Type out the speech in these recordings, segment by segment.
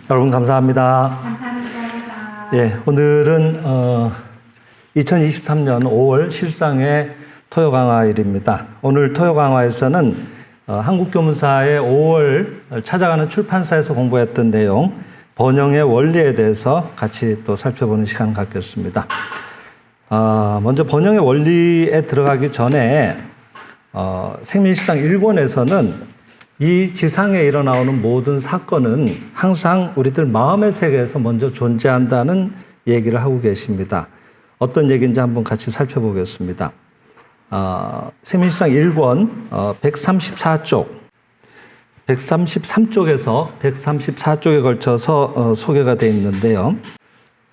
여러분 감사합니다. 감사합니다. 예, 오늘은 2023년 5월 실상의 토요강화일입니다. 오늘 토요강화에서는 한국교문사의 5월 찾아가는 출판사에서 공부했던 내용, 번영의 원리에 대해서 같이 또 살펴보는 시간을 갖겠습니다. 먼저 번영의 원리에 들어가기 전에 생민실상 1권에서는 이 지상에 일어나오는 모든 사건은 항상 우리들 마음의 세계에서 먼저 존재한다는 얘기를 하고 계십니다. 어떤 얘기인지 한번 같이 살펴보겠습니다. 생민실상 1권 134쪽, 133쪽에서 134쪽에 걸쳐서 소개가 되어 있는데요.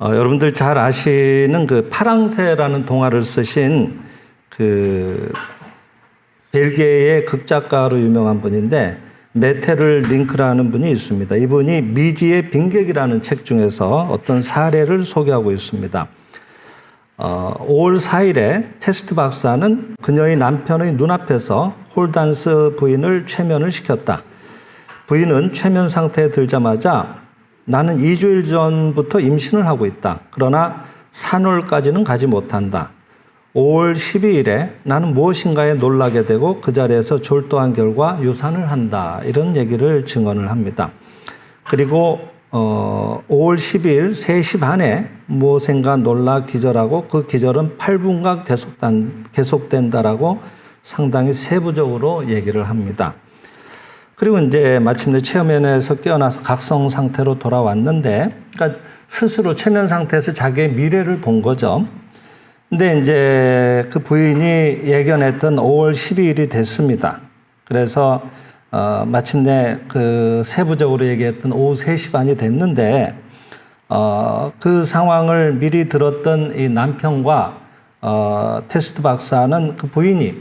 여러분들 잘 아시는 그 파랑새라는 동화를 쓰신 그 벨기에의 극작가로 유명한 분인데 메테를 링크라는 분이 있습니다. 이분이 미지의 빈객이라는 책 중에서 어떤 사례를 소개하고 있습니다. 5월 4일에 테스트 박사는 그녀의 남편의 눈앞에서 홀단스 부인을 최면을 시켰다. 부인은 최면 상태에 들자마자 나는 2주일 전부터 임신을 하고 있다. 그러나 산월까지는 가지 못한다. 5월 12일에 나는 무엇인가에 놀라게 되고 그 자리에서 졸도한 결과 유산을 한다. 이런 얘기를 증언을 합니다. 그리고 5월 12일 3시 반에 무엇인가 놀라 기절하고 그 기절은 8분간 계속된다라고 상당히 세부적으로 얘기를 합니다. 그리고 이제 마침내 최면에서 깨어나서 각성 상태로 돌아왔는데, 그러니까 스스로 최면 상태에서 자기의 미래를 본 거죠. 근데 이제 그 부인이 예견했던 5월 12일이 됐습니다. 그래서 마침내 그 세부적으로 얘기했던 오후 3시 반이 됐는데 그 상황을 미리 들었던 이 남편과 테스트 박사는 그 부인이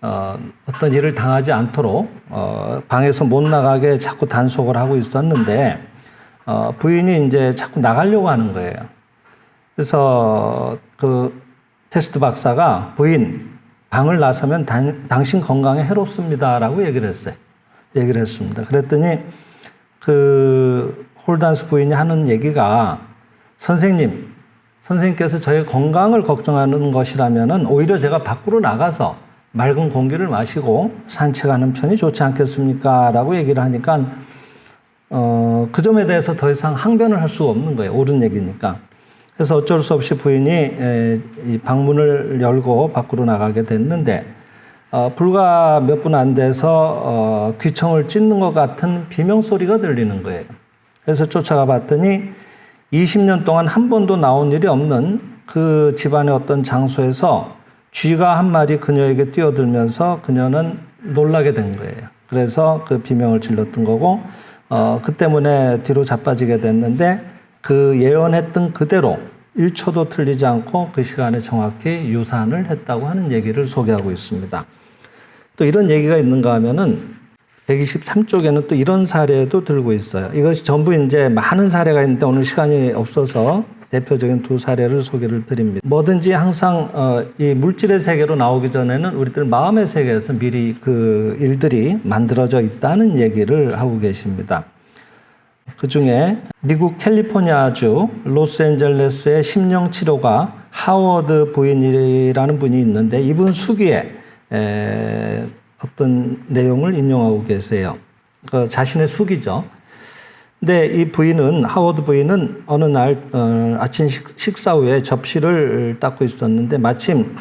어떤 일을 당하지 않도록 방에서 못 나가게 자꾸 단속을 하고 있었는데 부인이 이제 자꾸 나가려고 하는 거예요. 그래서 그 테스트 박사가 부인, 방을 나서면 당신 건강에 해롭습니다라고 얘기를 했어요. 얘기를 했습니다. 그랬더니 그 홀단스 부인이 하는 얘기가 선생님께서 저의 건강을 걱정하는 것이라면은 오히려 제가 밖으로 나가서 맑은 공기를 마시고 산책하는 편이 좋지 않겠습니까? 라고 얘기를 하니까 그 점에 대해서 더 이상 항변을 할 수가 없는 거예요. 옳은 얘기니까. 그래서 어쩔 수 없이 부인이 이 방문을 열고 밖으로 나가게 됐는데 불과 몇 분 안 돼서 귀청을 찢는 것 같은 비명소리가 들리는 거예요. 그래서 쫓아가 봤더니 20년 동안 한 번도 나온 일이 없는 그 집안의 어떤 장소에서 쥐가 한 마리 그녀에게 뛰어들면서 그녀는 놀라게 된 거예요. 그래서 그 비명을 질렀던 거고 그 때문에 뒤로 자빠지게 됐는데 그 예언했던 그대로 1초도 틀리지 않고 그 시간에 정확히 유산을 했다고 하는 얘기를 소개하고 있습니다. 또 이런 얘기가 있는가 하면은 123쪽에는 또 이런 사례도 들고 있어요. 이것이 전부 이제 많은 사례가 있는데 오늘 시간이 없어서 대표적인 두 사례를 소개를 드립니다. 뭐든지 항상 이 물질의 세계로 나오기 전에는 우리들 마음의 세계에서 미리 그 일들이 만들어져 있다는 얘기를 하고 계십니다. 그 중에 미국 캘리포니아주 로스앤젤레스의 심령치료가 하워드 부인이라는 분이 있는데 이분 수기에 어떤 내용을 인용하고 계세요. 그 자신의 수기죠. 근데 이 부인은, 하워드 부인은 어느 날 아침 식사 후에 접시를 닦고 있었는데 마침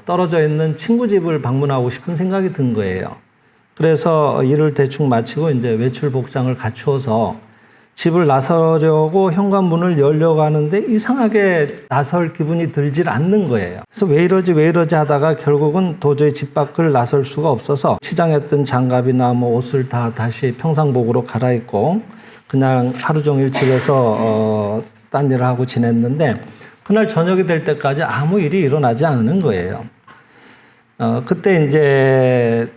떨어져 있는 친구 집을 방문하고 싶은 생각이 든 거예요. 그래서 일을 대충 마치고 이제 외출 복장을 갖추어서 집을 나서려고 현관문을 열려고 하는데 이상하게 나설 기분이 들질 않는 거예요. 그래서 왜 이러지 하다가 결국은 도저히 집 밖을 나설 수가 없어서 치장했던 장갑이나 뭐 옷을 다 다시 평상복으로 갈아입고 그냥 하루 종일 집에서 딴 일을 하고 지냈는데 그날 저녁이 될 때까지 아무 일이 일어나지 않는 거예요. 그때 이제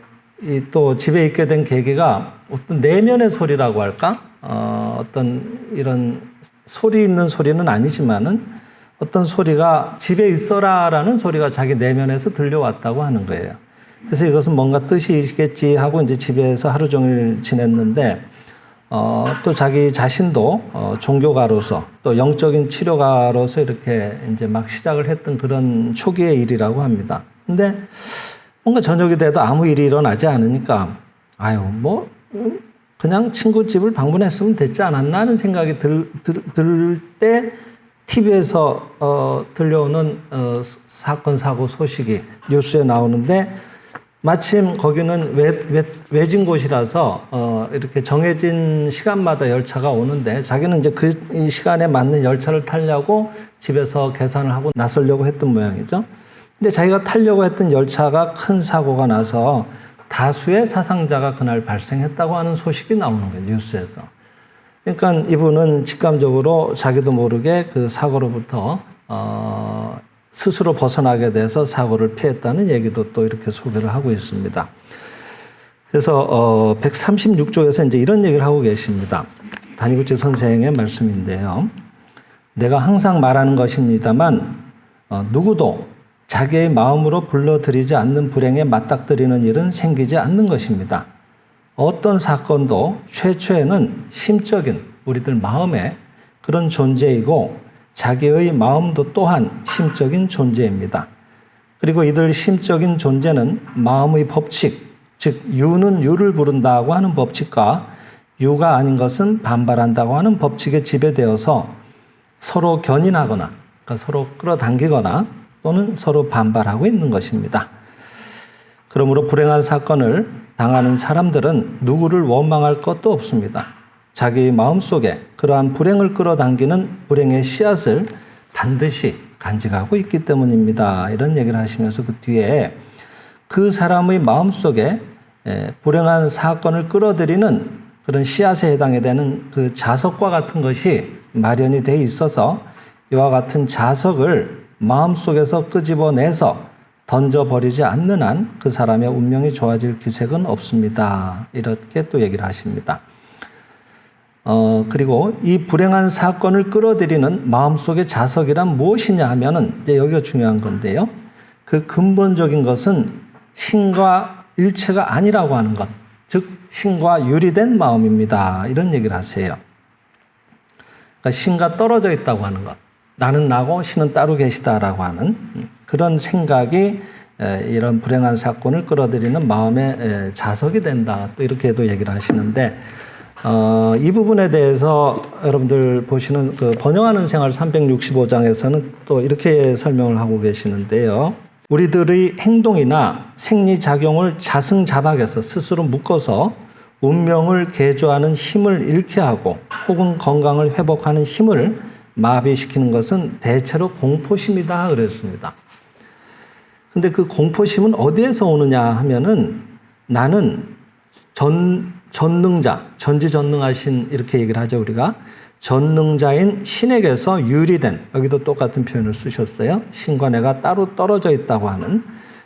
또 집에 있게 된 계기가 어떤 내면의 소리라고 할까? 어떤 이런 소리 있는 소리는 아니지만은 어떤 소리가 집에 있어라라는 소리가 자기 내면에서 들려왔다고 하는 거예요. 그래서 이것은 뭔가 뜻이 있겠지 하고 이제 집에서 하루 종일 지냈는데 또 자기 자신도 종교가로서 또 영적인 치료가로서 이렇게 이제 막 시작을 했던 그런 초기의 일이라고 합니다. 근데 뭔가 저녁이 돼도 아무 일이 일어나지 않으니까 그냥 친구 집을 방문했으면 됐지 않았나 하는 생각이 들 때 TV에서 들려오는 사건 사고 소식이 뉴스에 나오는데 마침 거기는 외진 곳이라서 이렇게 정해진 시간마다 열차가 오는데 자기는 이제 이 시간에 맞는 열차를 타려고 집에서 계산을 하고 나서려고 했던 모양이죠. 근데 자기가 타려고 했던 열차가 큰 사고가 나서 다수의 사상자가 그날 발생했다고 하는 소식이 나오는 거예요, 뉴스에서. 그러니까 이분은 직감적으로 자기도 모르게 그 사고로부터 스스로 벗어나게 돼서 사고를 피했다는 얘기도 또 이렇게 소개를 하고 있습니다. 그래서 136쪽에서 이제 이런 얘기를 하고 계십니다. 다니구치 선생의 말씀인데요. 내가 항상 말하는 것입니다만 누구도 자기의 마음으로 불러들이지 않는 불행에 맞닥뜨리는 일은 생기지 않는 것입니다. 어떤 사건도 최초에는 심적인 우리들 마음의 그런 존재이고 자기의 마음도 또한 심적인 존재입니다. 그리고 이들 심적인 존재는 마음의 법칙, 즉 유는 유를 부른다고 하는 법칙과 유가 아닌 것은 반발한다고 하는 법칙에 지배되어서 서로 견인하거나 그러니까 서로 끌어당기거나 또는 서로 반발하고 있는 것입니다. 그러므로 불행한 사건을 당하는 사람들은 누구를 원망할 것도 없습니다. 자기 마음속에 그러한 불행을 끌어당기는 불행의 씨앗을 반드시 간직하고 있기 때문입니다. 이런 얘기를 하시면서 그 뒤에 그 사람의 마음속에 불행한 사건을 끌어들이는 그런 씨앗에 해당이 되는 그 자석과 같은 것이 마련이 돼 있어서 이와 같은 자석을 마음속에서 끄집어내서 던져버리지 않는 한 그 사람의 운명이 좋아질 기색은 없습니다. 이렇게 또 얘기를 하십니다. 그리고 이 불행한 사건을 끌어들이는 마음속의 자석이란 무엇이냐 하면은 이제 여기가 중요한 건데요. 그 근본적인 것은 신과 일체가 아니라고 하는 것, 즉 신과 유리된 마음입니다. 이런 얘기를 하세요. 그러니까 신과 떨어져 있다고 하는 것, 나는 나고 신은 따로 계시다라고 하는 그런 생각이 이런 불행한 사건을 끌어들이는 마음의 자석이 된다. 또 이렇게도 얘기를 하시는데 이 부분에 대해서 여러분들 보시는 그 번영하는 생활 365장에서는 또 이렇게 설명을 하고 계시는데요. 우리들의 행동이나 생리작용을 자승자박해서 스스로 묶어서 운명을 개조하는 힘을 잃게 하고 혹은 건강을 회복하는 힘을 마비시키는 것은 대체로 공포심이다 그랬습니다. 근데 그 공포심은 어디에서 오느냐 하면은 나는 전능자, 전지전능하신 이렇게 얘기를 하죠, 우리가. 전능자인 신에게서 유리된, 여기도 똑같은 표현을 쓰셨어요. 신과 내가 따로 떨어져 있다고 하는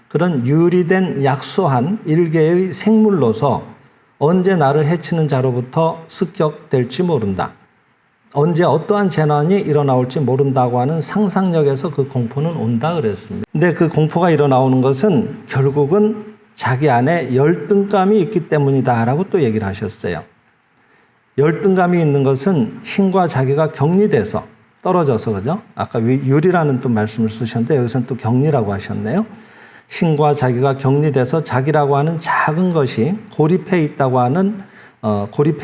그런 유리된 약소한 일개의 생물로서 언제 나를 해치는 자로부터 습격될지 모른다. 언제 어떠한 재난이 일어나올지 모른다고 하는 상상력에서 그 공포는 온다 그랬습니다. 근데 그 공포가 일어나오는 것은 결국은 자기 안에 열등감이 있기 때문이다라고 또 얘기를 하셨어요. 열등감이 있는 것은 신과 자기가 격리돼서 떨어져서 그죠? 아까 유리라는 또 말씀을 쓰셨는데 여기서는 또 격리라고 하셨네요. 신과 자기가 격리돼서 자기라고 하는 작은 것이 고립해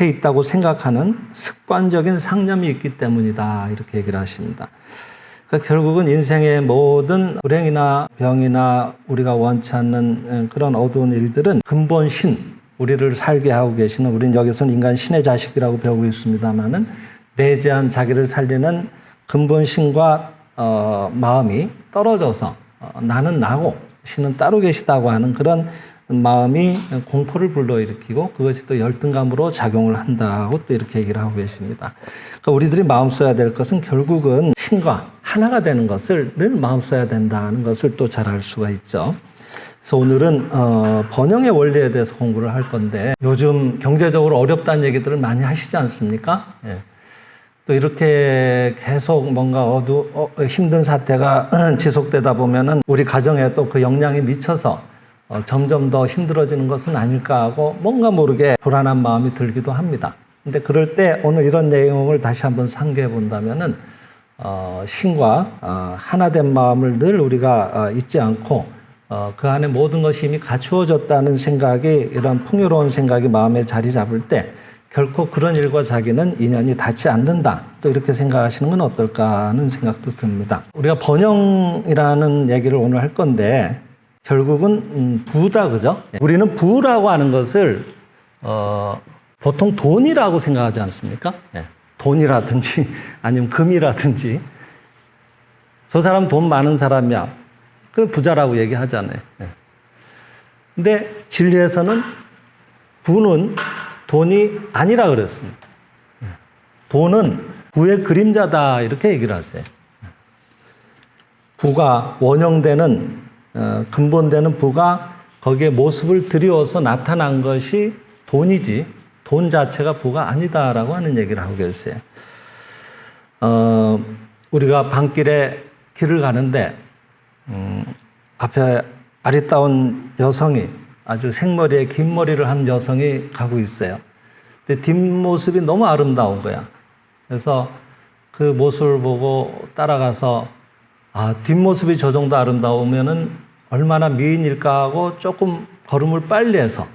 있다고 생각하는 습관적인 상념이 있기 때문이다. 이렇게 얘기를 하십니다. 그러니까 결국은 인생의 모든 불행이나 병이나 우리가 원치 않는 그런 어두운 일들은 근본 신, 우리를 살게 하고 계시는, 우리는 여기서는 인간 신의 자식이라고 배우고 있습니다만은 내재한 자기를 살리는 근본 신과 마음이 떨어져서 나는 나고 신은 따로 계시다고 하는 그런 마음이 공포를 불러일으키고 그것이 또 열등감으로 작용을 한다고 또 이렇게 얘기를 하고 계십니다. 그러니까 우리들이 마음 써야 될 것은 결국은 신과 하나가 되는 것을 늘 마음 써야 된다는 것을 또 잘 알 수가 있죠. 그래서 오늘은 번영의 원리에 대해서 공부를 할 건데 요즘 경제적으로 어렵다는 얘기들을 많이 하시지 않습니까? 예. 또 이렇게 계속 뭔가 힘든 사태가 지속되다 보면은 우리 가정에 또 그 영향이 미쳐서 점점 더 힘들어지는 것은 아닐까 하고 뭔가 모르게 불안한 마음이 들기도 합니다. 근데 그럴 때 오늘 이런 내용을 다시 한번 상기해 본다면은 신과 하나된 마음을 늘 우리가 잊지 않고 그 안에 모든 것이 이미 갖추어졌다는 생각이, 이런 풍요로운 생각이 마음에 자리 잡을 때 결코 그런 일과 자기는 인연이 닿지 않는다. 또 이렇게 생각하시는 건 어떨까 하는 생각도 듭니다. 우리가 번영이라는 얘기를 오늘 할 건데 결국은 부다, 그죠? 우리는 부라고 하는 것을 보통 돈이라고 생각하지 않습니까? 돈이라든지 아니면 금이라든지. 저 사람 돈 많은 사람이야, 그 부자라고 얘기하잖아요. 근데 진리에서는 부는 돈이 아니라 그랬습니다. 돈은 부의 그림자다, 이렇게 얘기를 하세요. 부가 원형되는, 근본되는 부가 거기에 모습을 들여서 나타난 것이 돈이지, 돈 자체가 부가 아니다라고 하는 얘기를 하고 계세요. 우리가 밤길에 길을 가는데 앞에 아리따운 여성이, 아주 생머리에 긴 머리를 한 여성이 가고 있어요. 근데 뒷모습이 너무 아름다운 거야. 그래서 그 모습을 보고 따라가서 뒷모습이 저 정도 아름다우면은 얼마나 미인일까 하고 조금 걸음을 빨리 해서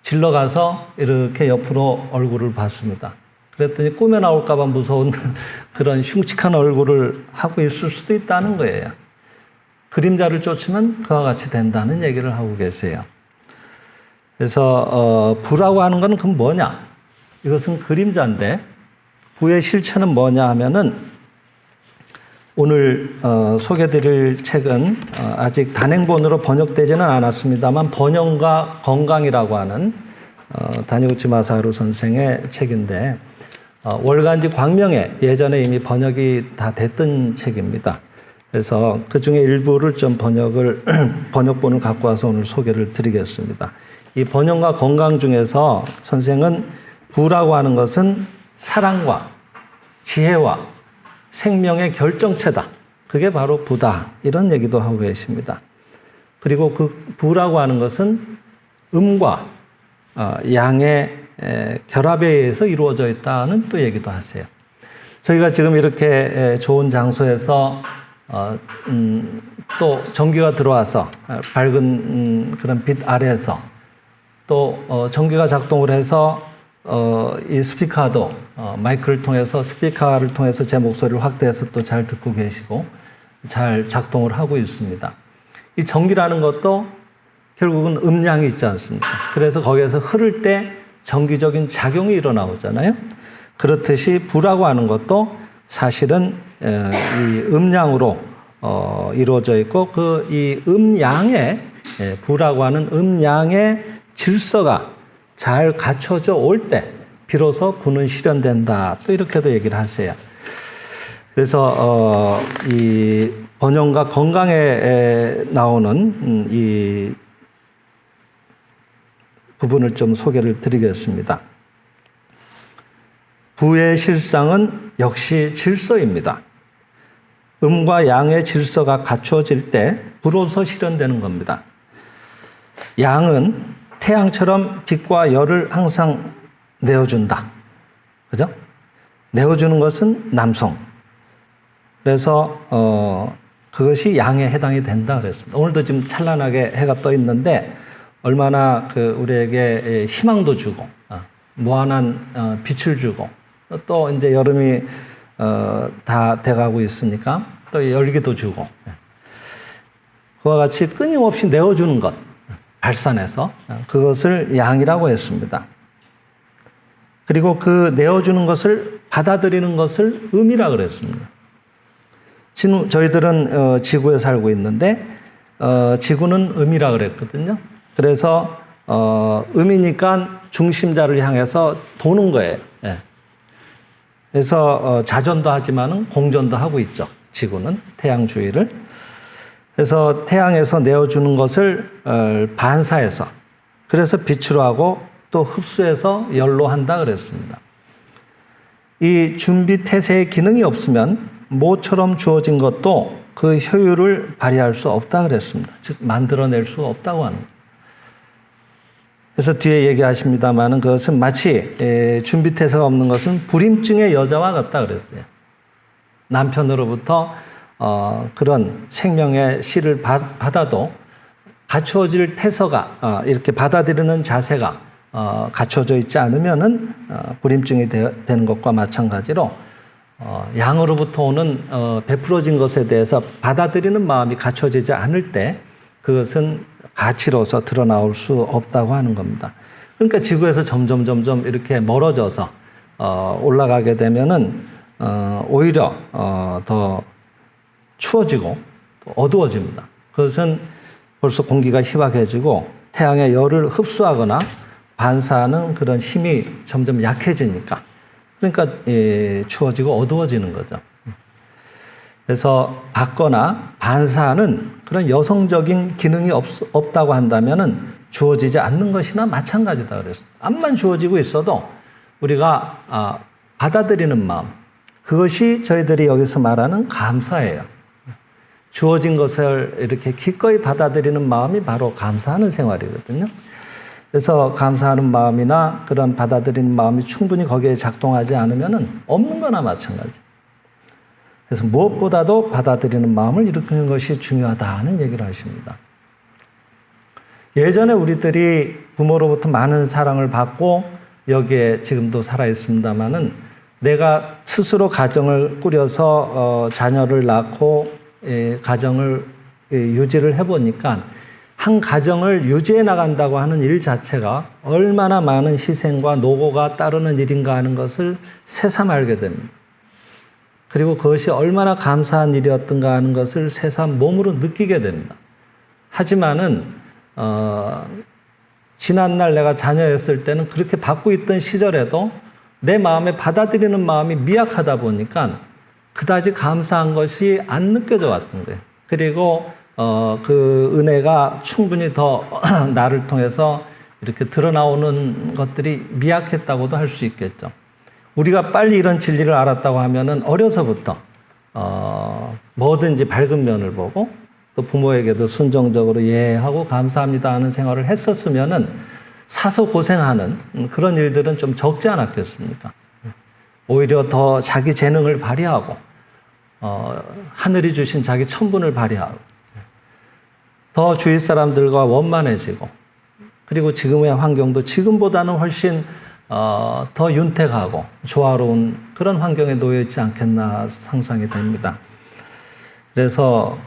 질러가서 이렇게 옆으로 얼굴을 봤습니다. 그랬더니 꿈에 나올까 봐 무서운 그런 흉측한 얼굴을 하고 있을 수도 있다는 거예요. 그림자를 쫓으면 그와 같이 된다는 얘기를 하고 계세요. 그래서 부라고 하는 건 그럼 뭐냐? 이것은 그림자인데 부의 실체는 뭐냐 하면은, 오늘 소개드릴 책은 아직 단행본으로 번역되지는 않았습니다만 번영과 건강이라고 하는 다니우치 마사하루 선생의 책인데, 월간지 광명에 예전에 이미 번역이 다 됐던 책입니다. 그래서 그 중에 일부를 좀 번역본을 갖고 와서 오늘 소개를 드리겠습니다. 이 번영과 건강 중에서 선생은 부라고 하는 것은 사랑과 지혜와 생명의 결정체다. 그게 바로 부다. 이런 얘기도 하고 계십니다. 그리고 그 부라고 하는 것은 음과 양의 결합에 의해서 이루어져 있다는 또 얘기도 하세요. 저희가 지금 이렇게 좋은 장소에서 또 전기가 들어와서 밝은 그런 빛 아래에서 또 전기가 작동을 해서 이 스피커도 마이크를 통해서, 스피커를 통해서 제 목소리를 확대해서 또 잘 듣고 계시고 잘 작동을 하고 있습니다. 이 전기라는 것도 결국은 음량이 있지 않습니까? 그래서 거기에서 흐를 때 전기적인 작용이 일어나오잖아요. 그렇듯이 부라고 하는 것도 사실은 이 음량으로 이루어져 있고, 그 이 음양의, 부라고 하는 음양의 질서가 잘 갖춰져 올 때 비로소 부는 실현된다. 또 이렇게도 얘기를 하세요. 그래서 이 번영과 건강에 나오는 이 부분을 좀 소개를 드리겠습니다. 부의 실상은 역시 질서입니다. 음과 양의 질서가 갖추어질 때 부로서 실현되는 겁니다. 양은 태양처럼 빛과 열을 항상 내어준다. 그죠? 내어주는 것은 남성. 그래서 그것이 양에 해당이 된다 그랬습니다. 오늘도 지금 찬란하게 해가 떠 있는데 얼마나 우리에게 희망도 주고 무한한 빛을 주고, 또 이제 여름이 다 돼가고 있으니까 또 열기도 주고, 그와 같이 끊임없이 내어주는 것, 발산해서 그것을 양이라고 했습니다. 그리고 그 내어주는 것을 받아들이는 것을 음이라 그랬습니다. 저희들은 지구에 살고 있는데 지구는 음이라 그랬거든요. 그래서 음이니까 중심자를 향해서 도는 거예요. 그래서 자전도 하지만은 공전도 하고 있죠. 지구는 태양 주위를. 그래서 태양에서 내어주는 것을 반사해서, 그래서 빛으로 하고 또 흡수해서 열로 한다 그랬습니다. 이 준비 태세의 기능이 없으면 모처럼 주어진 것도 그 효율을 발휘할 수 없다 그랬습니다. 즉 만들어낼 수 없다고 하는 거예요. 그래서 뒤에 얘기하십니다만은 그것은 마치 준비태세가 없는 것은 불임증의 여자와 같다 그랬어요. 남편으로부터 그런 생명의 씨를 받아도 갖추어질 태서가 이렇게 받아들이는 자세가 갖춰져 있지 않으면은 불임증이 되는 것과 마찬가지로 양으로부터 오는 베풀어진 것에 대해서 받아들이는 마음이 갖춰지지 않을 때 그것은 가치로서 드러나올 수 없다고 하는 겁니다. 그러니까 지구에서 점점 이렇게 멀어져서 올라가게 되면은 오히려 더 추워지고 어두워집니다. 그것은 벌써 공기가 희박해지고 태양의 열을 흡수하거나 반사하는 그런 힘이 점점 약해지니까 그러니까 추워지고 어두워지는 거죠. 그래서 받거나 반사하는 그런 여성적인 기능이 없다고 한다면은 주어지지 않는 것이나 마찬가지다 그랬어요. 암만 주어지고 있어도 우리가 받아들이는 마음, 그것이 저희들이 여기서 말하는 감사예요. 주어진 것을 이렇게 기꺼이 받아들이는 마음이 바로 감사하는 생활이거든요. 그래서 감사하는 마음이나 그런 받아들이는 마음이 충분히 거기에 작동하지 않으면은 없는 거나 마찬가지. 그래서 무엇보다도 받아들이는 마음을 일으키는 것이 중요하다는 얘기를 하십니다. 예전에 우리들이 부모로부터 많은 사랑을 받고 여기에 지금도 살아있습니다마는 내가 스스로 가정을 꾸려서 자녀를 낳고 가정을 유지를 해보니까 한 가정을 유지해 나간다고 하는 일 자체가 얼마나 많은 희생과 노고가 따르는 일인가 하는 것을 새삼 알게 됩니다. 그리고 그것이 얼마나 감사한 일이었던가 하는 것을 새삼 몸으로 느끼게 됩니다. 하지만은 지난날 내가 자녀였을 때는 그렇게 받고 있던 시절에도 내 마음에 받아들이는 마음이 미약하다 보니까 그다지 감사한 것이 안 느껴져 왔던 거예요. 그리고 그 은혜가 충분히 더 나를 통해서 이렇게 드러나오는 것들이 미약했다고도 할 수 있겠죠. 우리가 빨리 이런 진리를 알았다고 하면은 어려서부터 뭐든지 밝은 면을 보고 또 부모에게도 순종적으로 예하고 감사합니다 하는 생활을 했었으면은 사서 고생하는 그런 일들은 좀 적지 않았겠습니까? 오히려 더 자기 재능을 발휘하고 하늘이 주신 자기 천분을 발휘하고 더 주위 사람들과 원만해지고 그리고 지금의 환경도 지금보다는 훨씬 더 윤택하고 조화로운 그런 환경에 놓여 있지 않겠나 상상이 됩니다. 그래서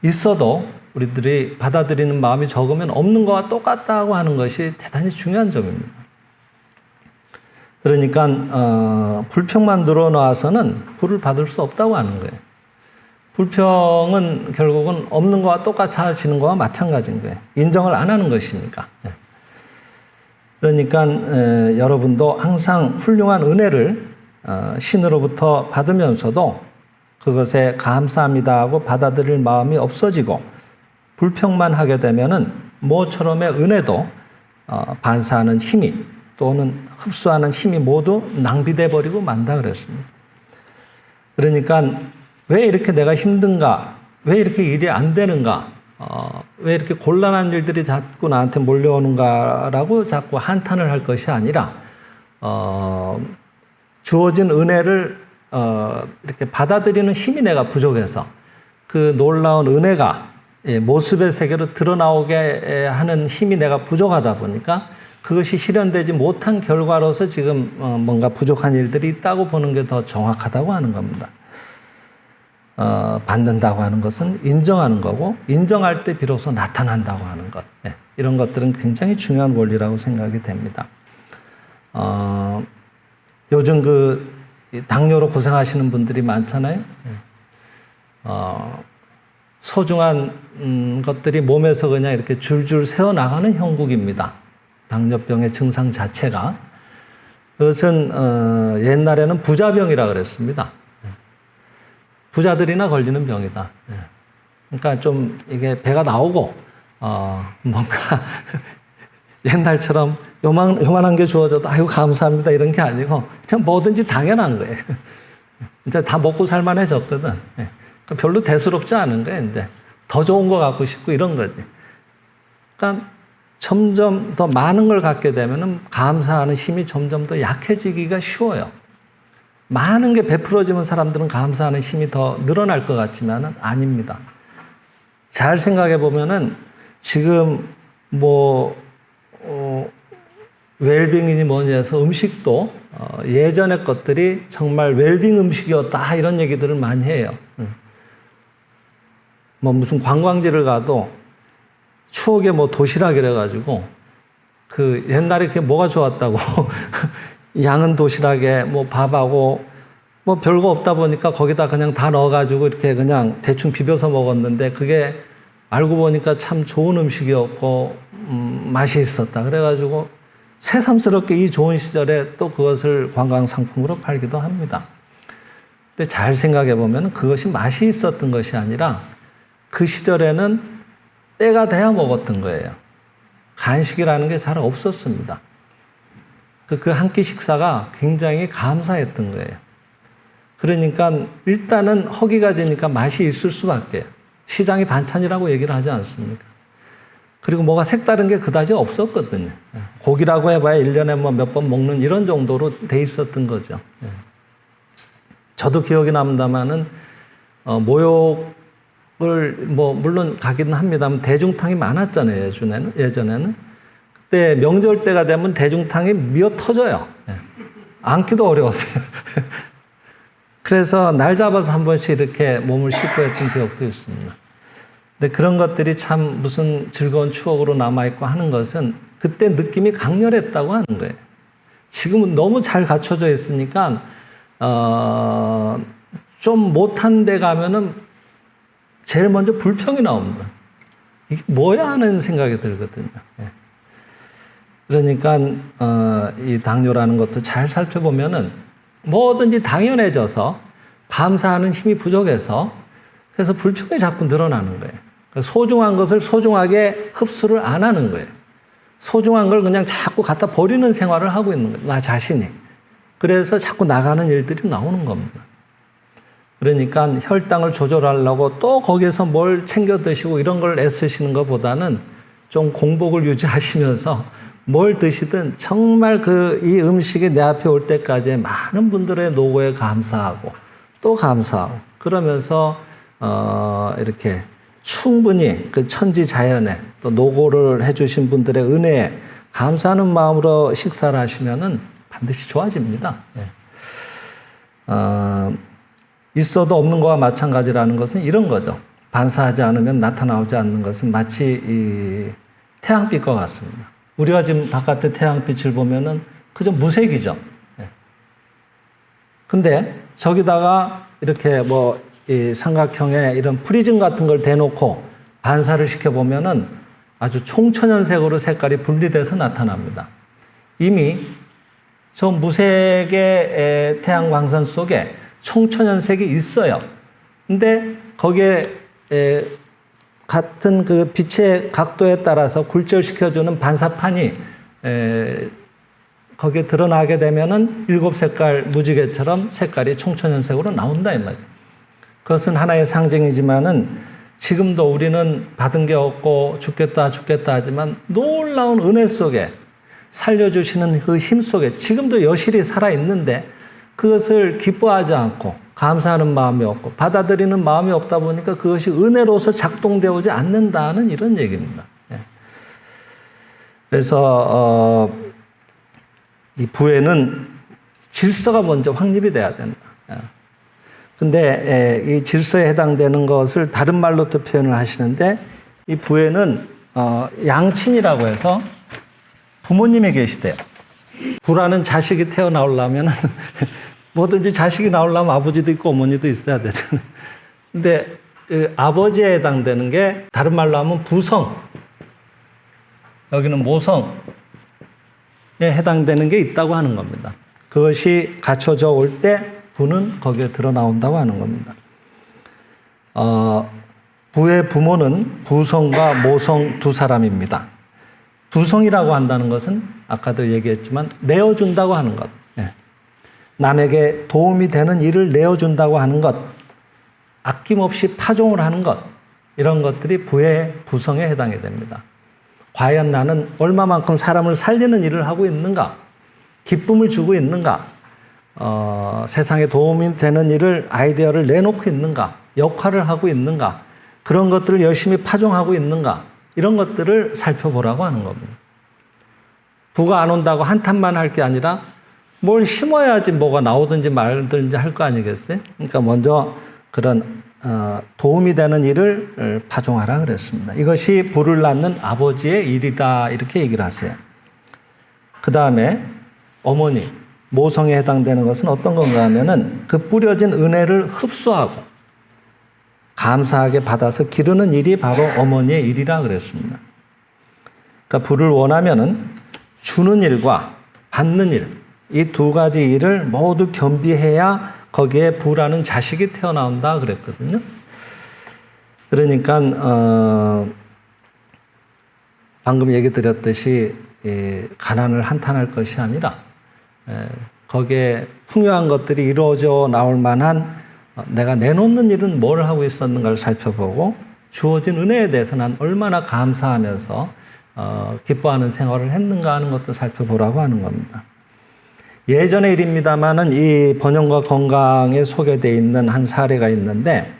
있어도 우리들이 받아들이는 마음이 적으면 없는 것과 똑같다고 하는 것이 대단히 중요한 점입니다. 그러니까 불평만 늘어나서는 불을 받을 수 없다고 하는 거예요. 불평은 결국은 없는 것과 똑같아지는 것과 마찬가지인 거예요. 인정을 안 하는 것이니까. 그러니까 여러분도 항상 훌륭한 은혜를 신으로부터 받으면서도 그것에 감사합니다 하고 받아들일 마음이 없어지고 불평만 하게 되면은 모처럼의 은혜도 반사하는 힘이 또는 흡수하는 힘이 모두 낭비돼 버리고 만다 그랬습니다. 그러니까 왜 이렇게 내가 힘든가? 왜 이렇게 일이 안 되는가? 왜 이렇게 곤란한 일들이 자꾸 나한테 몰려오는가라고 자꾸 한탄을 할 것이 아니라 주어진 은혜를 이렇게 받아들이는 힘이 내가 부족해서 그 놀라운 은혜가 모습의 세계로 드러나오게 하는 힘이 내가 부족하다 보니까 그것이 실현되지 못한 결과로서 지금 뭔가 부족한 일들이 있다고 보는 게 더 정확하다고 하는 겁니다. 받는다고 하는 것은 인정하는 거고 인정할 때 비로소 나타난다고 하는 것. 이런 것들은 굉장히 중요한 원리라고 생각이 됩니다. 요즘 그 당뇨로 고생하시는 분들이 많잖아요. 소중한 것들이 몸에서 그냥 이렇게 줄줄 새어나가는 형국입니다. 당뇨병의 증상 자체가. 그것은 옛날에는 부자병이라 그랬습니다. 부자들이나 걸리는 병이다. 그러니까 좀 이게 배가 나오고 뭔가 옛날처럼 요만한 게 주어져도 아유 감사합니다 이런 게 아니고 그냥 뭐든지 당연한 거예요. 이제 다 먹고 살만해졌거든. 그러니까 별로 대수롭지 않은 거예요. 이제 더 좋은 거 갖고 싶고 이런 거지. 그러니까 점점 더 많은 걸 갖게 되면 감사하는 힘이 점점 더 약해지기가 쉬워요. 많은 게 베풀어지면 사람들은 감사하는 힘이 더 늘어날 것 같지만 아닙니다. 잘 생각해 보면은 지금 웰빙이니 뭐니 해서 음식도 예전의 것들이 정말 웰빙 음식이었다 이런 얘기들을 많이 해요. 무슨 관광지를 가도 추억의 도시락이라 가지고 그 옛날에 그게 뭐가 좋았다고 양은 도시락에 밥하고 별거 없다 보니까 거기다 그냥 다 넣어가지고 이렇게 그냥 대충 비벼서 먹었는데 그게 알고 보니까 참 좋은 음식이었고 맛이 있었다. 그래가지고 새삼스럽게 이 좋은 시절에 또 그것을 관광 상품으로 팔기도 합니다. 근데 잘 생각해 보면 그것이 맛이 있었던 것이 아니라 그 시절에는 때가 돼야 먹었던 거예요. 간식이라는 게 잘 없었습니다. 그 한 끼 식사가 굉장히 감사했던 거예요. 그러니까 일단은 허기가 지니까 맛이 있을 수밖에. 시장이 반찬이라고 얘기를 하지 않습니까? 그리고 뭐가 색다른 게 그다지 없었거든요. 고기라고 해봐야 1년에 몇 번 먹는 이런 정도로 돼 있었던 거죠. 저도 기억이 납니다만은 모욕을 물론 가기는 합니다만 대중탕이 많았잖아요. 예전에는. 그때 명절 때가 되면 대중탕이 미어 터져요. 앉기도 어려웠어요. 그래서 날 잡아서 한 번씩 이렇게 몸을 씻고 했던 기억도 있습니다. 근데 그런 것들이 참 무슨 즐거운 추억으로 남아있고 하는 것은 그때 느낌이 강렬했다고 하는 거예요. 지금은 너무 잘 갖춰져 있으니까, 좀 못한 데 가면은 제일 먼저 불평이 나옵니다. 이게 뭐야 하는 생각이 들거든요. 그러니까, 이 당뇨라는 것도 잘 살펴보면은 뭐든지 당연해져서 감사하는 힘이 부족해서 그래서 불평이 자꾸 늘어나는 거예요. 소중한 것을 소중하게 흡수를 안 하는 거예요. 소중한 걸 그냥 자꾸 갖다 버리는 생활을 하고 있는 거예요. 나 자신이. 그래서 자꾸 나가는 일들이 나오는 겁니다. 그러니까 혈당을 조절하려고 또 거기에서 뭘 챙겨 드시고 이런 걸 애쓰시는 것보다는 좀 공복을 유지하시면서 뭘 드시든 정말 이 음식이 내 앞에 올 때까지 많은 분들의 노고에 감사하고 또 감사하고 그러면서 이렇게 충분히 그 천지 자연에 또 노고를 해주신 분들의 은혜에 감사하는 마음으로 식사를 하시면은 반드시 좋아집니다. 있어도 없는 거와 마찬가지라는 것은 이런 거죠. 반사하지 않으면 나타나오지 않는 것은 마치 이 태양빛과 같습니다. 우리가 지금 바깥에 태양빛을 보면은 그저 무색이죠. 근데 저기다가 이렇게 이 삼각형의 이런 프리즘 같은 걸 대놓고 반사를 시켜보면은 아주 총천연색으로 색깔이 분리돼서 나타납니다. 이미 저 무색의 태양광선 속에 총천연색이 있어요. 근데 거기에 같은 그 빛의 각도에 따라서 굴절시켜주는 반사판이 거기에 드러나게 되면은 7색깔 무지개처럼 색깔이 총천연색으로 나온다 이 말이에요. 그것은 하나의 상징이지만은 지금도 우리는 받은 게 없고 죽겠다 하지만 놀라운 은혜 속에 살려주시는 그 힘 속에 지금도 여실히 살아있는데 그것을 기뻐하지 않고 감사하는 마음이 없고 받아들이는 마음이 없다 보니까 그것이 은혜로서 작동되어 오지 않는다는 이런 얘기입니다. 그래서 이 부에는 질서가 먼저 확립이 돼야 된다. 근데 이 질서에 해당되는 것을 다른 말로 또 표현을 하시는데 이 부에는 양친이라고 해서 부모님이 계시대요. 부라는 자식이 태어나오려면 뭐든지 자식이 나오려면 아버지도 있고 어머니도 있어야 되잖아요. 근데 그 아버지에 해당되는 게 다른 말로 하면 부성, 여기는 모성에 해당되는 게 있다고 하는 겁니다. 그것이 갖춰져 올 때 부는 거기에 드러나온다고 하는 겁니다. 부의 부모는 부성과 모성 두 사람입니다. 부성이라고 한다는 것은 아까도 얘기했지만 내어준다고 하는 것. 남에게 도움이 되는 일을 내어준다고 하는 것. 아낌없이 파종을 하는 것. 이런 것들이 부의 부성에 해당이 됩니다. 과연 나는 얼마만큼 사람을 살리는 일을 하고 있는가? 기쁨을 주고 있는가? 세상에 도움이 되는 일을, 아이디어를 내놓고 있는가? 역할을 하고 있는가? 그런 것들을 열심히 파종하고 있는가? 이런 것들을 살펴보라고 하는 겁니다. 부가 안 온다고 한탄만 할 게 아니라 뭘 심어야지 뭐가 나오든지 말든지 할 거 아니겠어요? 그러니까 먼저 그런 도움이 되는 일을 파종하라 그랬습니다. 이것이 부를 낳는 아버지의 일이다 이렇게 얘기를 하세요. 그 다음에 어머니, 모성에 해당되는 것은 어떤 건가 하면은 그 뿌려진 은혜를 흡수하고 감사하게 받아서 기르는 일이 바로 어머니의 일이라 그랬습니다. 그러니까 부를 원하면은 주는 일과 받는 일, 이 두 가지 일을 모두 겸비해야 거기에 부라는 자식이 태어나온다 그랬거든요. 그러니까 방금 얘기 드렸듯이 가난을 한탄할 것이 아니라 거기에 풍요한 것들이 이루어져 나올 만한 내가 내놓는 일은 뭘 하고 있었는가를 살펴보고 주어진 은혜에 대해서 난 얼마나 감사하면서 기뻐하는 생활을 했는가 하는 것도 살펴보라고 하는 겁니다. 예전의 일입니다만은 이 번영과 건강에 소개되어 있는 한 사례가 있는데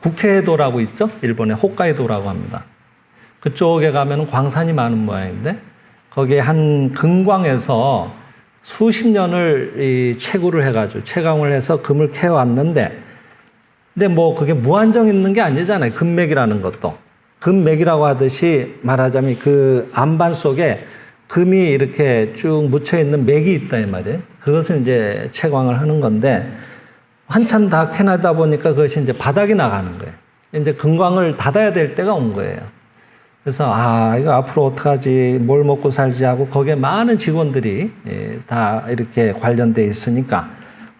북해도라고 있죠? 일본의 홋카이도라고 합니다. 그쪽에 가면 광산이 많은 모양인데 거기에 한 금광에서 수십 년을 채굴을 해가지고 채광을 해서 금을 캐왔는데 근데 뭐 그게 무한정 있는 게 아니잖아요. 금맥이라는 것도. 금맥이라고 하듯이 말하자면 그 안반 속에 금이 이렇게 쭉 묻혀 있는 맥이 있다 이 말이에요. 그것을 이제 채광을 하는 건데 한참 다 캐나다 보니까 그것이 이제 바닥이 나가는 거예요. 이제 금광을 닫아야 될 때가 온 거예요. 그래서 이거 앞으로 어떡하지, 뭘 먹고 살지 하고 거기에 많은 직원들이 다 이렇게 관련돼 있으니까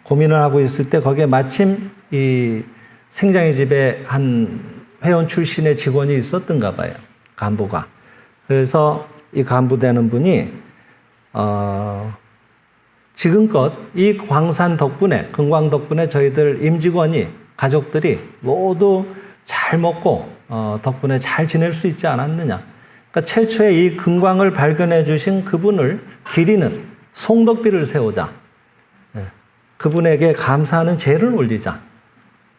고민을 하고 있을 때 거기에 마침 이 생장의 집에 한 회원 출신의 직원이 있었던가 봐요. 간부가. 그래서 이 간부 되는 분이 지금껏 이 광산 덕분에, 금광 덕분에 저희들 임직원이, 가족들이 모두 잘 먹고 덕분에 잘 지낼 수 있지 않았느냐. 그러니까 최초에 이 금광을 발견해 주신 그분을 기리는 송덕비를 세우자. 그분에게 감사하는 제를 올리자.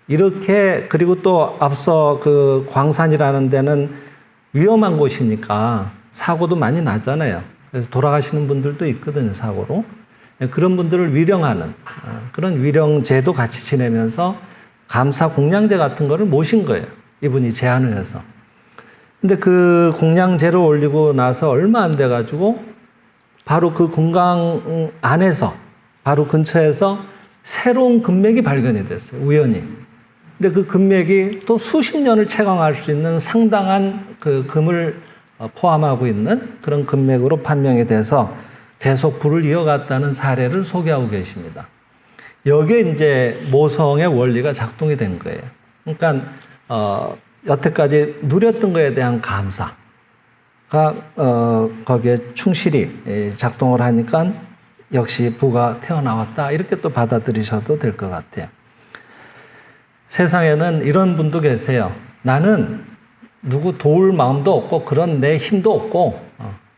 이렇게, 그리고 또 앞서 그 광산이라는 데는 위험한 곳이니까 사고도 많이 나잖아요. 그래서 돌아가시는 분들도 있거든요, 사고로. 그런 분들을 위령하는 그런 위령제도 같이 지내면서 감사 공양제 같은 거를 모신 거예요. 이분이 제안을 해서. 근데 그 공양제를 올리고 나서 얼마 안 돼가지고 바로 그 금강 안에서, 바로 근처에서 새로운 금맥이 발견이 됐어요. 우연히. 근데 그 금맥이 또 수십 년을 채광할 수 있는 상당한 그 금을 포함하고 있는 그런 금맥으로 판명이 돼서 계속 부를 이어갔다는 사례를 소개하고 계십니다. 여기에 이제 모성의 원리가 작동이 된 거예요. 그러니까 여태까지 누렸던 것에 대한 감사가 거기에 충실히 작동을 하니까 역시 부가 태어나왔다. 이렇게 또 받아들이셔도 될 것 같아요. 세상에는 이런 분도 계세요. 나는 누구 도울 마음도 없고 그런 내 힘도 없고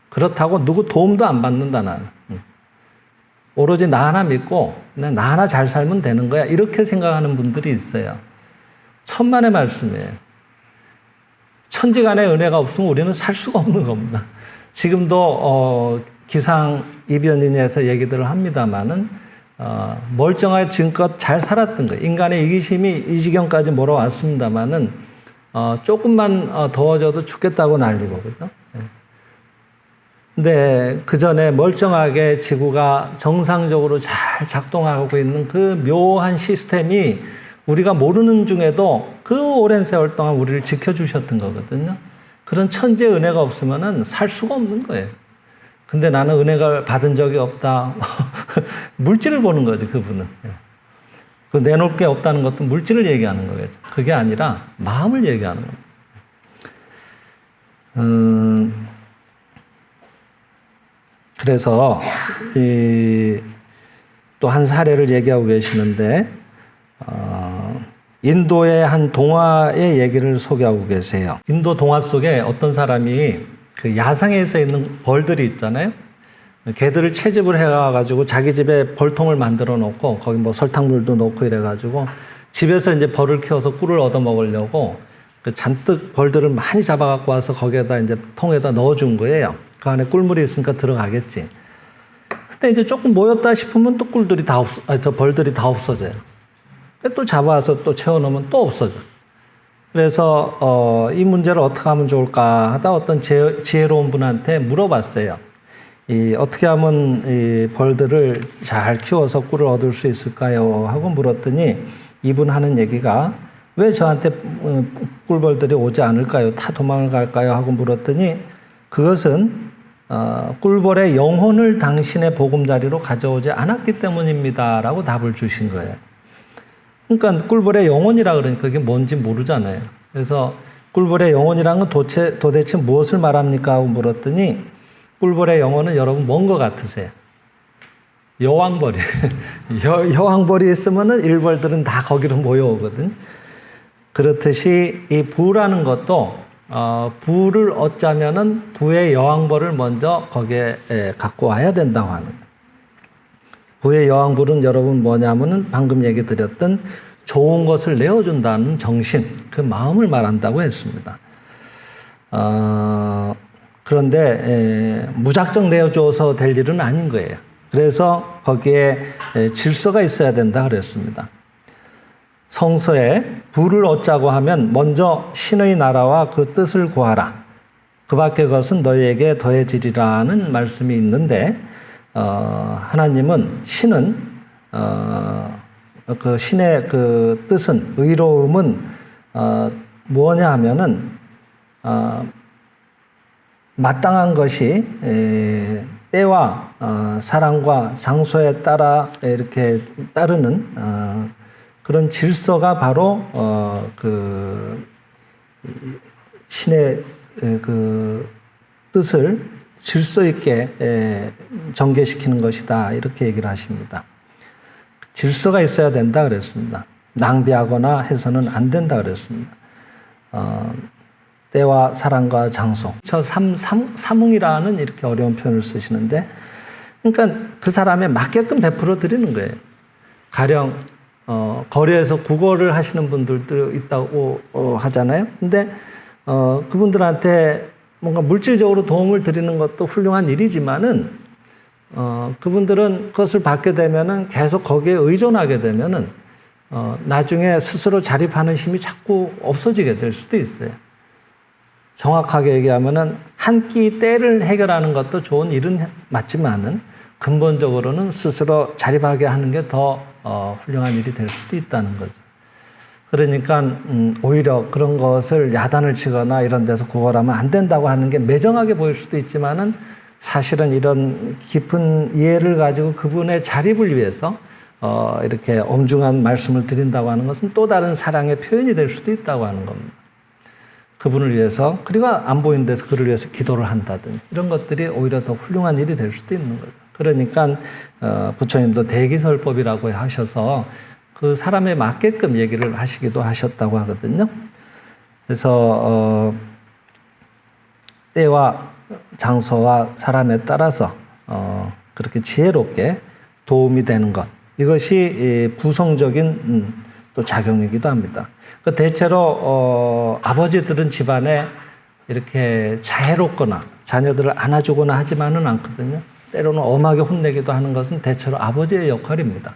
그렇다고 누구 도움도 안 받는다 나는. 오로지 나 하나 믿고 나 하나 잘 살면 되는 거야. 이렇게 생각하는 분들이 있어요. 천만의 말씀이에요. 천지간의 은혜가 없으면 우리는 살 수가 없는 겁니다. 지금도 기상이변인에서 얘기들을 합니다마는 멀쩡하게 지금껏 잘 살았던 거예요. 인간의 이기심이 이 지경까지 몰아왔습니다마는 조금만 더워져도 죽겠다고 난리고, 그죠? 근데 그 전에 멀쩡하게 지구가 정상적으로 잘 작동하고 있는 그 묘한 시스템이 우리가 모르는 중에도 그 오랜 세월 동안 우리를 지켜주셨던 거거든요. 그런 천지의 은혜가 없으면은 살 수가 없는 거예요. 근데 나는 은혜가 받은 적이 없다. 물질을 보는 거죠, 그분은. 그 내놓을 게 없다는 것도 물질을 얘기하는 거겠죠. 그게 아니라 마음을 얘기하는 겁니다. 그래서 또 한 사례를 얘기하고 계시는데 인도의 한 동화의 얘기를 소개하고 계세요. 인도 동화 속에 어떤 사람이 그 야상에서 있는 벌들이 있잖아요. 개들을 채집을 해가지고 자기 집에 벌통을 만들어 놓고 거기 뭐 설탕물도 넣고 이래가지고 집에서 이제 벌을 키워서 꿀을 얻어 먹으려고 그 잔뜩 벌들을 많이 잡아갖고 와서 거기에다 이제 통에다 넣어준 거예요. 그 안에 꿀물이 있으니까 들어가겠지. 근데 이제 조금 모였다 싶으면 또 꿀들이 다 저 벌들이 다 없어져요. 또 잡아와서 또 채워놓으면 또 없어져. 그래서 이 문제를 어떻게 하면 좋을까 하다 어떤 지혜로운 분한테 물어봤어요. 어떻게 하면 이 벌들을 잘 키워서 꿀을 얻을 수 있을까요? 하고 물었더니 이분 하는 얘기가 왜 저한테 꿀벌들이 오지 않을까요? 다 도망을 갈까요? 하고 물었더니 그것은 꿀벌의 영혼을 당신의 보금자리로 가져오지 않았기 때문입니다. 라고 답을 주신 거예요. 그러니까 꿀벌의 영혼이라 그러니까 그게 뭔지 모르잖아요. 그래서 꿀벌의 영혼이란 건 도대체 무엇을 말합니까? 하고 물었더니 꿀벌의 영혼은 여러분 뭔 것 같으세요? 여왕벌이. 여왕벌이 있으면은 일벌들은 다 거기로 모여오거든. 그렇듯이 이 부라는 것도 부를 얻자면은 부의 여왕벌을 먼저 거기에 갖고 와야 된다고 하는 거예요. 부의 여왕벌은 여러분 뭐냐면은 방금 얘기 드렸던 좋은 것을 내어준다는 정신, 그 마음을 말한다고 했습니다. 그런데 무작정 내어줘서 될 일은 아닌 거예요. 그래서 거기에 질서가 있어야 된다 그랬습니다. 성서에 부를 얻자고 하면 먼저 신의 나라와 그 뜻을 구하라. 그 밖의 것은 너희에게 더해지리라는 말씀이 있는데 하나님은 신은 그 신의 그 뜻은 의로움은 뭐냐 하면은 마땅한 것이 때와 사랑과 장소에 따라 이렇게 따르는 그런 질서가 바로 그 신의 그 뜻을 질서 있게 전개시키는 것이다 이렇게 얘기를 하십니다. 질서가 있어야 된다 그랬습니다. 낭비하거나 해서는 안 된다 그랬습니다. 때와 사랑과 장소. 사뭉이라는 이렇게 어려운 표현을 쓰시는데, 그러니까 그 사람에 맞게끔 베풀어 드리는 거예요. 가령 거리에서 구걸을 하시는 분들도 있다고 하잖아요. 근데 그분들한테 뭔가 물질적으로 도움을 드리는 것도 훌륭한 일이지만은 그분들은 그것을 받게 되면은 계속 거기에 의존하게 되면은 나중에 스스로 자립하는 힘이 자꾸 없어지게 될 수도 있어요. 정확하게 얘기하면은 한 끼 때를 해결하는 것도 좋은 일은 맞지만은 근본적으로는 스스로 자립하게 하는 게 더 훌륭한 일이 될 수도 있다는 거죠. 그러니까 오히려 그런 것을 야단을 치거나 이런 데서 구걸하면 안 된다고 하는 게 매정하게 보일 수도 있지만은 사실은 이런 깊은 이해를 가지고 그분의 자립을 위해서 이렇게 엄중한 말씀을 드린다고 하는 것은 또 다른 사랑의 표현이 될 수도 있다고 하는 겁니다. 그분을 위해서, 그리고 안 보이는 데서 그를 위해서 기도를 한다든지 이런 것들이 오히려 더 훌륭한 일이 될 수도 있는 거죠. 그러니까 부처님도 대기설법이라고 하셔서 그 사람에 맞게끔 얘기를 하시기도 하셨다고 하거든요. 그래서 때와 장소와 사람에 따라서 그렇게 지혜롭게 도움이 되는 것, 이것이 부성적인 또 작용이기도 합니다. 대체로 아버지들은 집안에 이렇게 자애롭거나 자녀들을 안아주거나 하지만은 않거든요. 때로는 엄하게 혼내기도 하는 것은 대체로 아버지의 역할입니다.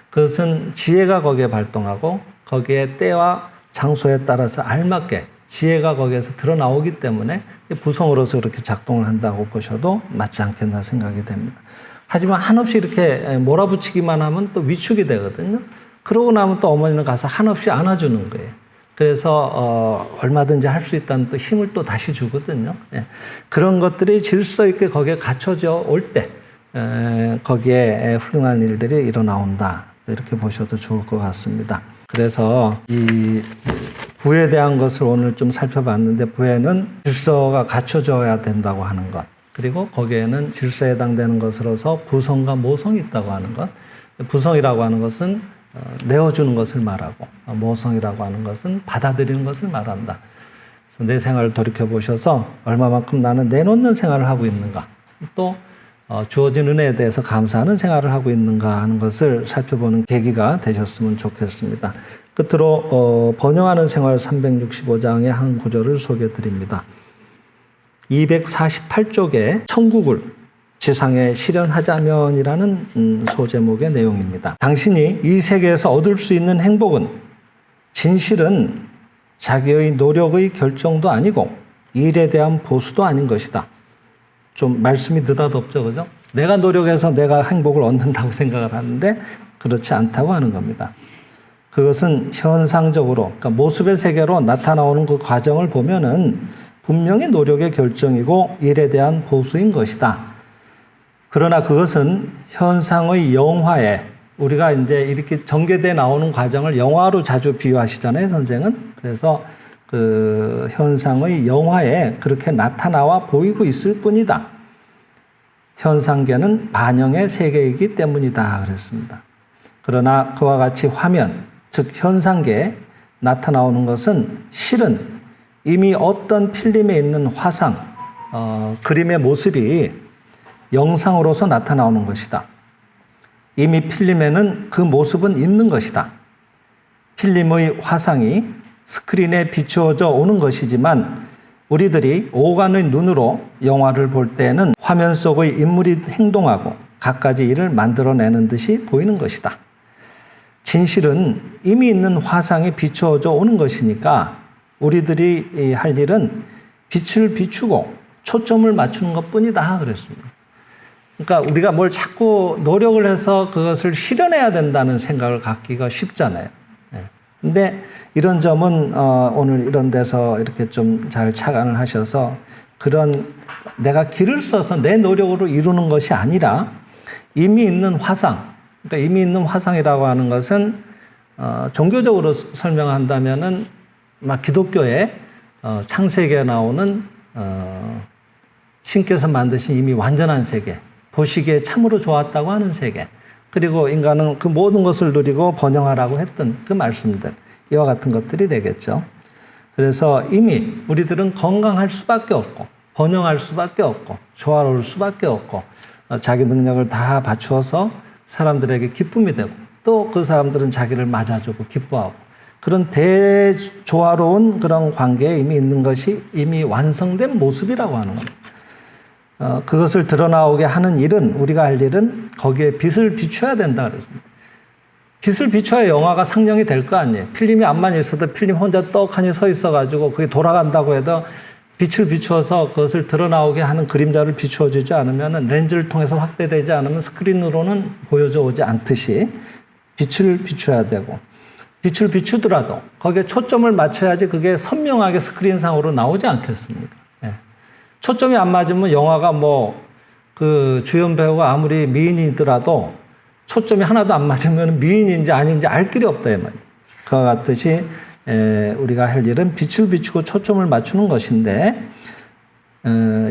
그것은 지혜가 거기에 발동하고 거기에 때와 장소에 따라서 알맞게 지혜가 거기에서 드러나오기 때문에 부성으로서 그렇게 작동을 한다고 보셔도 맞지 않겠나 생각이 됩니다. 하지만 한없이 이렇게 몰아붙이기만 하면 또 위축이 되거든요. 그러고 나면 또 어머니는 가서 한없이 안아주는 거예요. 그래서 얼마든지 할 수 있다는 또 힘을 또 다시 주거든요. 예. 그런 것들이 질서 있게 거기에 갖춰져 올 때 거기에 훌륭한 일들이 일어나온다. 이렇게 보셔도 좋을 것 같습니다. 그래서 이 부에 대한 것을 오늘 좀 살펴봤는데, 부에는 질서가 갖춰져야 된다고 하는 것, 그리고 거기에는 질서에 해당되는 것으로서 부성과 모성이 있다고 하는 것. 부성이라고 하는 것은 내어주는 것을 말하고, 모성이라고 하는 것은 받아들이는 것을 말한다. 그래서 내 생활을 돌이켜 보셔서 얼마만큼 나는 내놓는 생활을 하고 있는가, 또 주어진 은혜에 대해서 감사하는 생활을 하고 있는가 하는 것을 살펴보는 계기가 되셨으면 좋겠습니다. 끝으로 번영하는 생활 365장의 한 구절을 소개해 드립니다. 248쪽에 천국을 지상에 실현하자면이라는 소제목의 내용입니다. 당신이 이 세계에서 얻을 수 있는 행복은 진실은 자기의 노력의 결정도 아니고 일에 대한 보수도 아닌 것이다. 좀 말씀이 느닷없죠, 그죠? 내가 노력해서 내가 행복을 얻는다고 생각을 하는데 그렇지 않다고 하는 겁니다. 그것은 현상적으로, 그러니까 모습의 세계로 나타나오는 그 과정을 보면은 분명히 노력의 결정이고 일에 대한 보수인 것이다. 그러나 그것은 현상의 영화에, 우리가 이제 이렇게 전개돼 나오는 과정을 영화로 자주 비유하시잖아요, 선생은. 그래서 그 현상의 영화에 그렇게 나타나와 보이고 있을 뿐이다. 현상계는 반영의 세계이기 때문이다. 그랬습니다. 그러나 그와 같이 화면, 즉 현상계에 나타나오는 것은 실은 이미 어떤 필름에 있는 화상, 그림의 모습이 영상으로서 나타나오는 것이다. 이미 필름에는 그 모습은 있는 것이다. 필름의 화상이 스크린에 비추어져 오는 것이지만 우리들이 오감의 눈으로 영화를 볼 때는 화면 속의 인물이 행동하고 갖가지 일을 만들어내는 듯이 보이는 것이다. 진실은 이미 있는 화상이 비추어져 오는 것이니까 우리들이 할 일은 빛을 비추고 초점을 맞추는 것뿐이다 그랬습니다. 그러니까 우리가 뭘 자꾸 노력을 해서 그것을 실현해야 된다는 생각을 갖기가 쉽잖아요. 근데 이런 점은 오늘 이런 데서 이렇게 좀 잘 착안을 하셔서 그런 내가 길을 써서 내 노력으로 이루는 것이 아니라 이미 있는 화상, 그러니까 이미 있는 화상이라고 하는 것은 종교적으로 설명한다면은 막 기독교의 창세기에 나오는 신께서 만드신 이미 완전한 세계, 보시기에 참으로 좋았다고 하는 세계, 그리고 인간은 그 모든 것을 누리고 번영하라고 했던 그 말씀들, 이와 같은 것들이 되겠죠. 그래서 이미 우리들은 건강할 수밖에 없고 번영할 수밖에 없고 조화로울 수밖에 없고 자기 능력을 다 바추어서 사람들에게 기쁨이 되고 또 그 사람들은 자기를 맞아주고 기뻐하고 그런 대조화로운 그런 관계에 이미 있는 것이 이미 완성된 모습이라고 하는 겁니다. 그것을 드러나오게 하는 일은, 우리가 할 일은 거기에 빛을 비춰야 된다 그랬습니다. 빛을 비춰야 영화가 상영이 될 거 아니에요. 필름이 앞만 있어도 필름 혼자 떡하니 서 있어가지고 그게 돌아간다고 해도 빛을 비추어서 그것을 드러나오게 하는 그림자를 비추어주지 않으면, 렌즈를 통해서 확대되지 않으면 스크린으로는 보여져 오지 않듯이 빛을 비춰야 되고, 빛을 비추더라도 거기에 초점을 맞춰야지 그게 선명하게 스크린상으로 나오지 않겠습니까? 예. 초점이 안 맞으면 영화가 그 주연 배우가 아무리 미인이더라도 초점이 하나도 안 맞으면 미인인지 아닌지 알 길이 없다 이 말이에요. 그와 같듯이 우리가 할 일은 빛을 비추고 초점을 맞추는 것인데,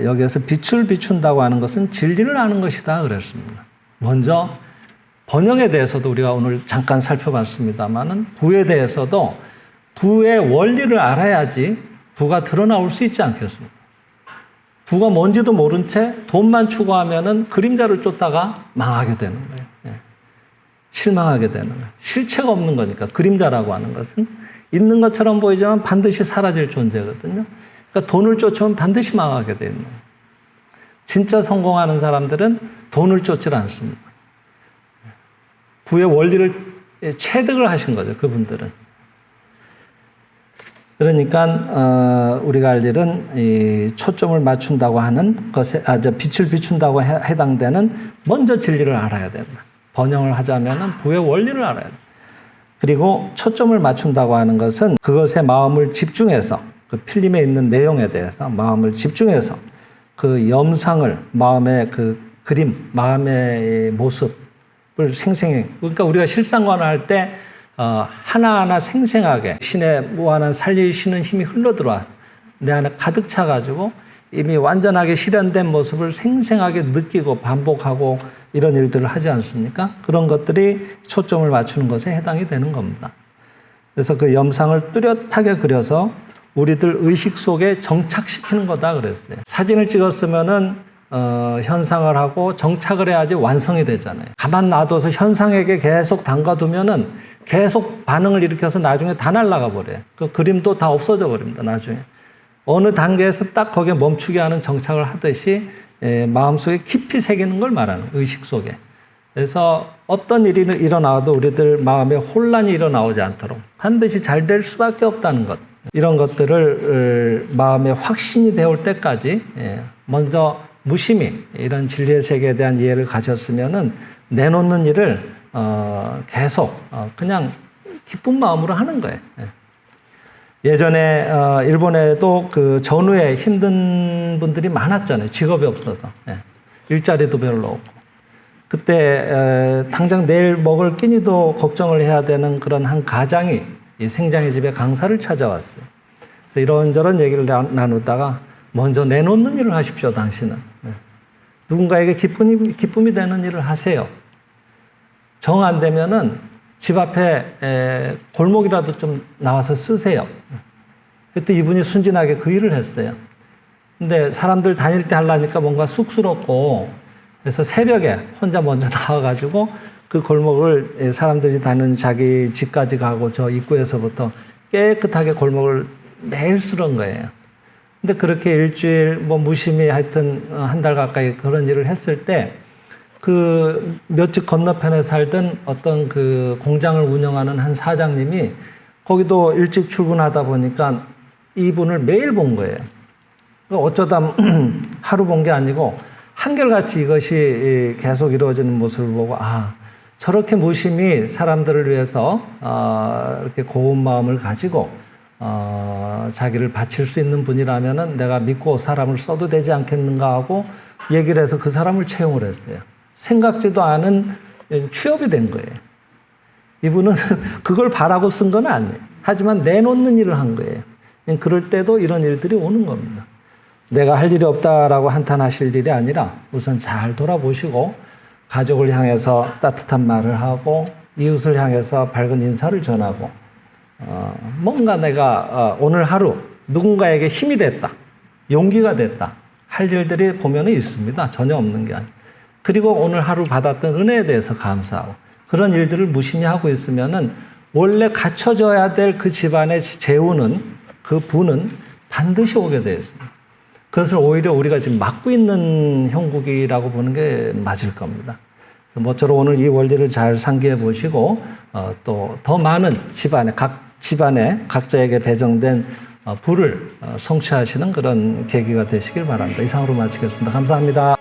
여기에서 빛을 비춘다고 하는 것은 진리를 아는 것이다 그랬습니다. 먼저 번영에 대해서도 우리가 오늘 잠깐 살펴봤습니다만은, 부에 대해서도 부의 원리를 알아야지 부가 드러나올 수 있지 않겠습니까? 부가 뭔지도 모른 채 돈만 추구하면은 그림자를 쫓다가 망하게 되는 거예요. 예. 실망하게 되는 거예요. 실체가 없는 거니까. 그림자라고 하는 것은 있는 것처럼 보이지만 반드시 사라질 존재거든요. 그러니까 돈을 쫓으면 반드시 망하게 되는 거예요. 진짜 성공하는 사람들은 돈을 쫓지 않습니다. 부의 원리를 체득을 하신 거죠, 그분들은. 그러니까 우리가 할 일은 이 초점을 맞춘다고 하는 것에, 빛을 비춘다고 해당되는 먼저 진리를 알아야 된다. 번영을 하자면은 부의 원리를 알아야 된다. 그리고 초점을 맞춘다고 하는 것은 그것에 마음을 집중해서, 그 필름에 있는 내용에 대해서 마음을 집중해서 그 염상을, 마음의 그 그림, 마음의 모습을 생생히, 그러니까 우리가 실상관을 할 때 하나하나 생생하게 신의 무한한 살리시는 힘이 흘러들어와 내 안에 가득 차가지고 이미 완전하게 실현된 모습을 생생하게 느끼고 반복하고 이런 일들을 하지 않습니까? 그런 것들이 초점을 맞추는 것에 해당이 되는 겁니다. 그래서 그 염상을 뚜렷하게 그려서 우리들 의식 속에 정착시키는 거다 그랬어요. 사진을 찍었으면은 현상을 하고 정착을 해야지 완성이 되잖아요. 가만 놔둬서 현상에게 계속 담가두면은 계속 반응을 일으켜서 나중에 다 날아가 버려요. 그 그림도 다 없어져 버립니다. 나중에 어느 단계에서 딱 거기에 멈추게 하는 정착을 하듯이 마음속에 깊이 새기는 걸 말하는 의식 속에. 그래서 어떤 일이 일어나도 우리들 마음에 혼란이 일어나오지 않도록 반드시 잘 될 수밖에 없다는 것. 이런 것들을 마음에 확신이 되올 때까지 먼저 무심히 이런 진리의 세계에 대한 이해를 가졌으면은 내놓는 일을 계속 그냥 기쁜 마음으로 하는 거예요. 예전에 일본에도 그 전후에 힘든 분들이 많았잖아요. 직업이 없어서 일자리도 별로 없고 그때 당장 내일 먹을 끼니도 걱정을 해야 되는 그런 한 가장이 이 생장의 집에 강사를 찾아왔어요. 그래서 이런저런 얘기를 나누다가 먼저 내놓는 일을 하십시오, 당신은. 누군가에게 기쁨이 되는 일을 하세요. 정 안 되면은 집 앞에 골목이라도 좀 나와서 쓰세요. 그때 이분이 순진하게 그 일을 했어요. 근데 사람들 다닐 때 하려니까 뭔가 쑥스럽고 그래서 새벽에 혼자 먼저 나와가지고 그 골목을 사람들이 다니는 자기 집까지 가고 저 입구에서부터 깨끗하게 골목을 매일 쓸은 거예요. 근데 그렇게 일주일 무심히 하여튼 한 달 가까이 그런 일을 했을 때 그 몇 집 건너편에 살던 어떤 그 공장을 운영하는 한 사장님이 거기도 일찍 출근하다 보니까 이분을 매일 본 거예요. 어쩌다 하루 본 게 아니고 한결같이 이것이 계속 이루어지는 모습을 보고 저렇게 무심히 사람들을 위해서 이렇게 고운 마음을 가지고 자기를 바칠 수 있는 분이라면은 내가 믿고 사람을 써도 되지 않겠는가 하고 얘기를 해서 그 사람을 채용을 했어요. 생각지도 않은 취업이 된 거예요. 이분은 그걸 바라고 쓴 건 아니에요. 하지만 내놓는 일을 한 거예요. 그럴 때도 이런 일들이 오는 겁니다. 내가 할 일이 없다라고 한탄하실 일이 아니라 우선 잘 돌아보시고 가족을 향해서 따뜻한 말을 하고 이웃을 향해서 밝은 인사를 전하고 뭔가 내가 오늘 하루 누군가에게 힘이 됐다, 용기가 됐다 할 일들이 보면은 있습니다. 전혀 없는 게 아니에요. 그리고 오늘 하루 받았던 은혜에 대해서 감사하고 그런 일들을 무심히 하고 있으면은 원래 갖춰져야 될 그 집안의 재우는 그 부는 반드시 오게 되어 있습니다. 그것을 오히려 우리가 지금 막고 있는 형국이라고 보는 게 맞을 겁니다. 모쪼록 오늘 이 원리를 잘 상기해 보시고 또 더 많은 각 집안에 각자에게 배정된 부를 성취하시는 그런 계기가 되시길 바랍니다. 이상으로 마치겠습니다. 감사합니다.